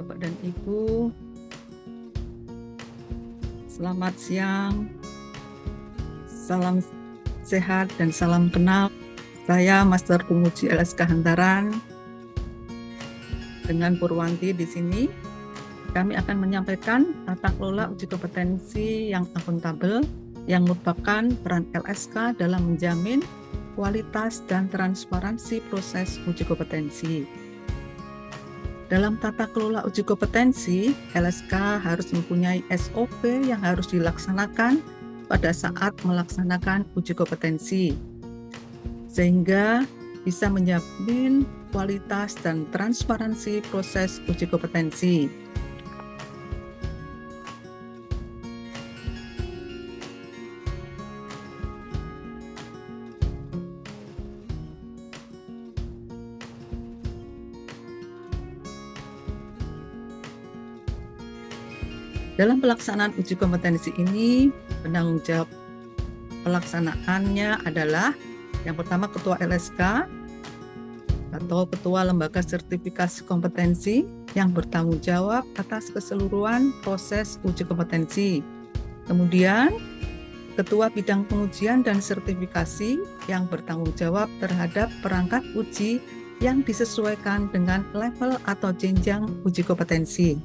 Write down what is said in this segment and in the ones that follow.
Bapak dan Ibu, selamat siang, salam sehat dan salam kenal. Saya Master Penguji LSK Hantaran dengan Purwanti di sini. Kami akan menyampaikan tata kelola uji kompetensi yang akuntabel yang merupakan peran LSK dalam menjamin kualitas dan transparansi proses uji kompetensi. Dalam tata kelola uji kompetensi, LSK harus mempunyai SOP yang harus dilaksanakan pada saat melaksanakan uji kompetensi, sehingga bisa menjamin kualitas dan transparansi proses uji kompetensi. Dalam pelaksanaan uji kompetensi ini, penanggung jawab pelaksanaannya adalah yang pertama Ketua LSK atau Ketua Lembaga Sertifikasi Kompetensi yang bertanggung jawab atas keseluruhan proses uji kompetensi. Kemudian, Ketua Bidang Pengujian dan Sertifikasi yang bertanggung jawab terhadap perangkat uji yang disesuaikan dengan level atau jenjang uji kompetensi.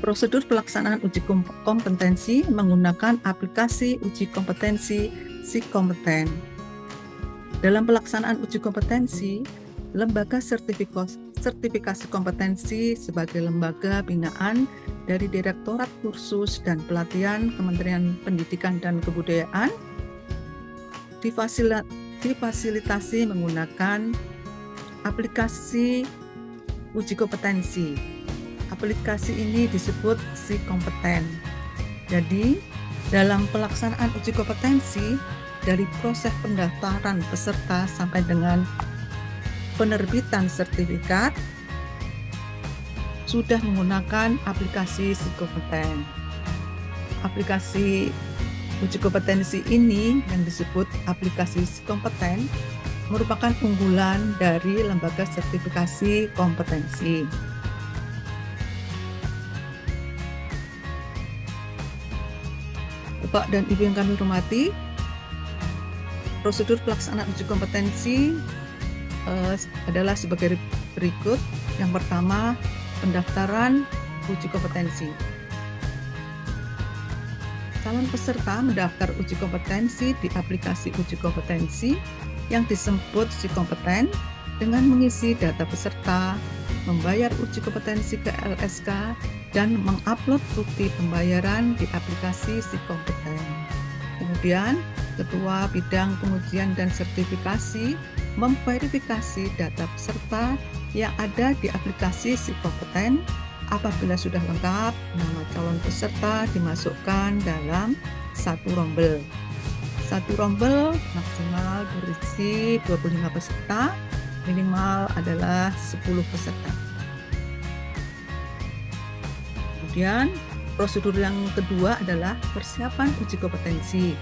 Prosedur pelaksanaan uji kompetensi menggunakan aplikasi uji kompetensi SIKompeten. Dalam pelaksanaan uji kompetensi, Lembaga Sertifikasi Kompetensi sebagai lembaga binaan dari Direktorat Kursus dan Pelatihan Kementerian Pendidikan dan Kebudayaan difasilitasi menggunakan aplikasi uji kompetensi. Aplikasi ini disebut SIKompeten. Jadi, dalam pelaksanaan uji kompetensi, dari proses pendaftaran peserta sampai dengan penerbitan sertifikat, sudah menggunakan aplikasi SIKompeten. Aplikasi uji kompetensi ini yang disebut aplikasi SIKompeten merupakan unggulan dari Lembaga Sertifikasi Kompetensi. Bapak dan Ibu yang kami hormati, prosedur pelaksanaan uji kompetensi adalah sebagai berikut. Yang pertama, pendaftaran uji kompetensi. Calon peserta mendaftar uji kompetensi di aplikasi uji kompetensi yang disebut SIKompeten dengan mengisi data peserta, membayar uji kompetensi ke LSK, dan mengupload bukti pembayaran di aplikasi SIKompeten. Kemudian, Ketua Bidang Pengujian dan Sertifikasi memverifikasi data peserta yang ada di aplikasi SIKompeten. Apabila sudah lengkap, nama calon peserta dimasukkan dalam satu rombel. Satu rombel maksimal berisi 25 peserta, minimal adalah 10 peserta. Kemudian, prosedur yang kedua adalah persiapan uji kompetensi.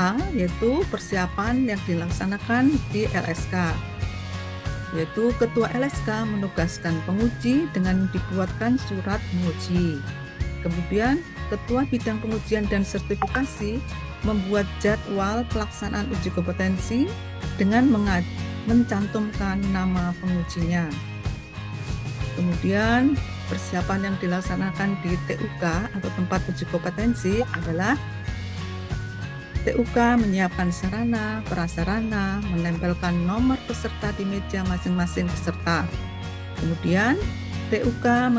A, yaitu persiapan yang dilaksanakan di LSK, yaitu Ketua LSK menugaskan penguji dengan dibuatkan surat menguji. Kemudian, Ketua Bidang Pengujian dan Sertifikasi membuat jadwal pelaksanaan uji kompetensi dengan mencantumkan nama pengujinya. Kemudian, persiapan yang dilaksanakan di TUK atau tempat uji kompetensi adalah TUK menyiapkan sarana, prasarana, menempelkan nomor peserta di meja masing-masing peserta. Kemudian, TUK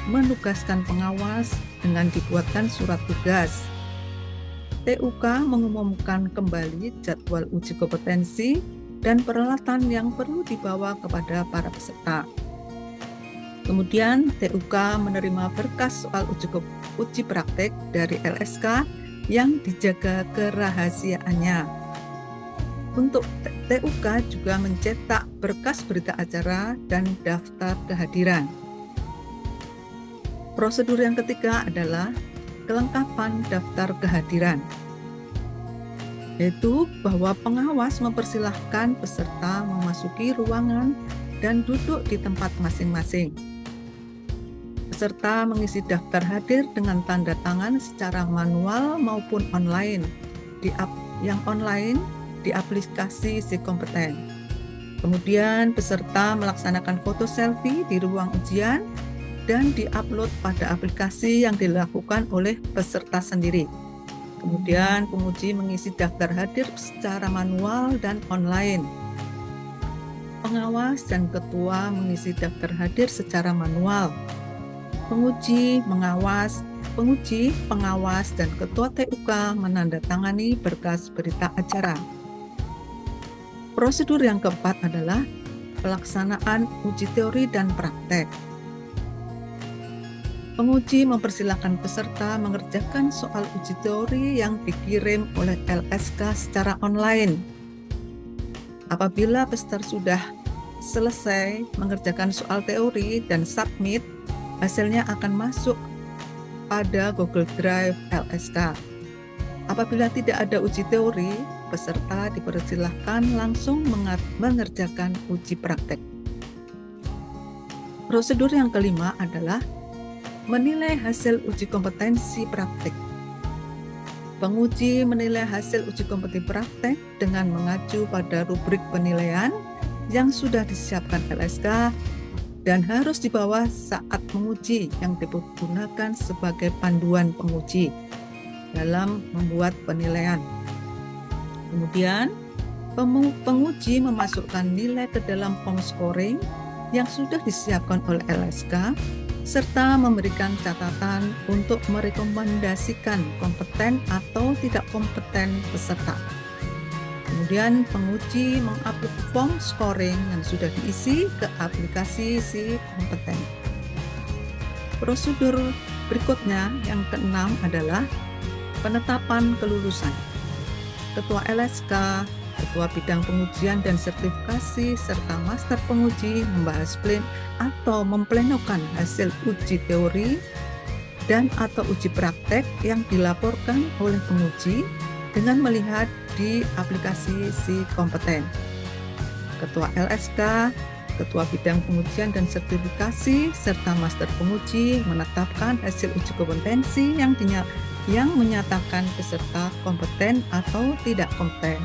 menugaskan pengawas dengan dibuatkan surat tugas. TUK mengumumkan kembali jadwal uji kompetensi dan peralatan yang perlu dibawa kepada para peserta. Kemudian, TUK menerima berkas soal uji praktek dari LSK yang dijaga kerahasiaannya. Untuk TUK juga mencetak berkas berita acara dan daftar kehadiran. Prosedur yang ketiga adalah kelengkapan daftar kehadiran. yaitu bahwa pengawas mempersilahkan peserta memasuki ruangan dan duduk di tempat masing-masing. Peserta mengisi daftar hadir dengan tanda tangan secara manual maupun online. Yang online di aplikasi SiKompeten. Kemudian peserta melaksanakan foto selfie di ruang ujian dan diupload pada aplikasi yang dilakukan oleh peserta sendiri. Kemudian penguji mengisi daftar hadir secara manual dan online. Pengawas dan ketua mengisi daftar hadir secara manual. Penguji, pengawas, dan ketua TUK menandatangani berkas berita acara. Prosedur yang keempat adalah pelaksanaan uji teori dan praktek. Penguji mempersilahkan peserta mengerjakan soal uji teori yang dikirim oleh LSK secara online. Apabila peserta sudah selesai mengerjakan soal teori dan submit, hasilnya akan masuk pada Google Drive LSK. Apabila tidak ada uji teori, peserta dipersilahkan langsung mengerjakan uji praktek. Prosedur yang kelima adalah menilai hasil uji kompetensi praktek. Penguji menilai hasil uji kompetensi praktek dengan mengacu pada rubrik penilaian yang sudah disiapkan LSK dan harus dibawa saat menguji yang digunakan sebagai panduan penguji dalam membuat penilaian. Kemudian, penguji memasukkan nilai ke dalam form scoring yang sudah disiapkan oleh LSK serta memberikan catatan untuk merekomendasikan kompeten atau tidak kompeten peserta. Kemudian penguji mengupload form scoring yang sudah diisi ke aplikasi SiKompeten. Prosedur berikutnya yang keenam adalah penetapan kelulusan. Ketua LSK, Ketua Bidang Pengujian dan Sertifikasi, serta Master Penguji membahas atau memplenokan hasil uji teori dan atau uji praktek yang dilaporkan oleh penguji dengan melihat di aplikasi SiKompeten. Ketua LSK, Ketua Bidang Pengujian dan Sertifikasi, serta Master Penguji menetapkan hasil uji kompetensi yang menyatakan peserta kompeten atau tidak kompeten.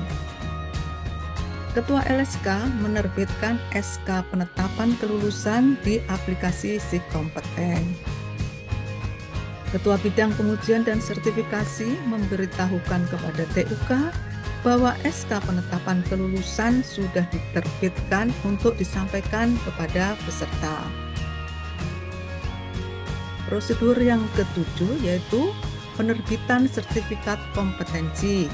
Ketua LSK menerbitkan SK penetapan kelulusan di aplikasi SiKompeten. Ketua Bidang Pengujian dan Sertifikasi memberitahukan kepada TUK bahwa SK penetapan kelulusan sudah diterbitkan untuk disampaikan kepada peserta. Prosedur yang ketujuh yaitu penerbitan sertifikat kompetensi.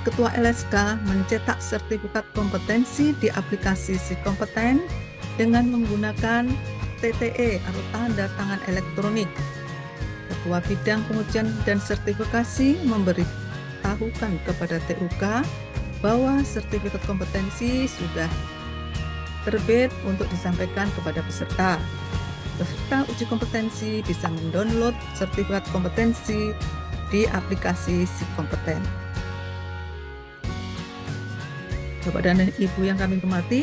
Ketua LSK mencetak sertifikat kompetensi di aplikasi SiKompeten dengan menggunakan TTE atau tanda tangan elektronik. Ketua Bidang Pengujian dan Sertifikasi memberitahukan kepada TUK bahwa sertifikat kompetensi sudah terbit untuk disampaikan kepada peserta. Peserta uji kompetensi bisa mendownload sertifikat kompetensi di aplikasi SiKompeten. Bapak dan Ibu yang kami hormati,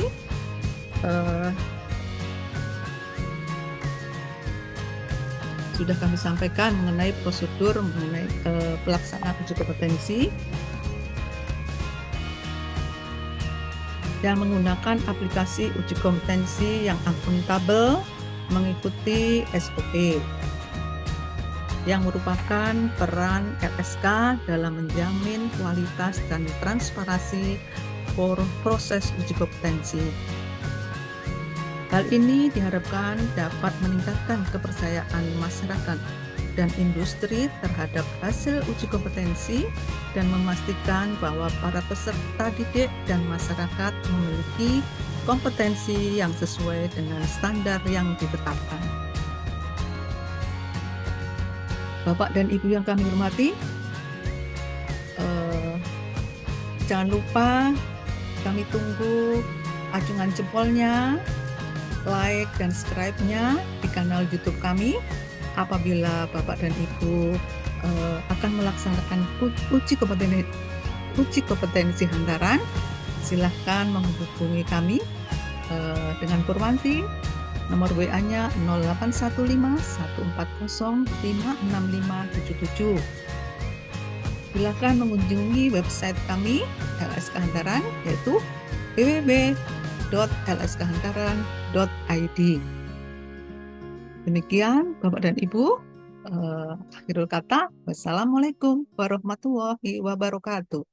sudah kami sampaikan mengenai prosedur mengenai pelaksanaan uji kompetensi dan menggunakan aplikasi uji kompetensi yang akuntabel mengikuti SOP yang merupakan peran LSK dalam menjamin kualitas dan transparansi proses uji kompetensi. Hal ini diharapkan dapat meningkatkan kepercayaan masyarakat dan industri terhadap hasil uji kompetensi dan memastikan bahwa para peserta didik dan masyarakat memiliki kompetensi yang sesuai dengan standar yang ditetapkan. Bapak dan Ibu yang kami hormati, jangan lupa kami tunggu acungan jempolnya, like dan subscribe-nya di kanal YouTube kami. Apabila Bapak dan Ibu akan melaksanakan uji kompetensi hantaran, silahkan menghubungi kami dengan Purwanti. Nomor WA-nya 0815 140 56577. Silakan mengunjungi website kami LSK Hantaran, yaitu www.lskhantaran.id. Demikian Bapak dan Ibu, akhirul kata, wassalamualaikum warahmatullahi wabarakatuh.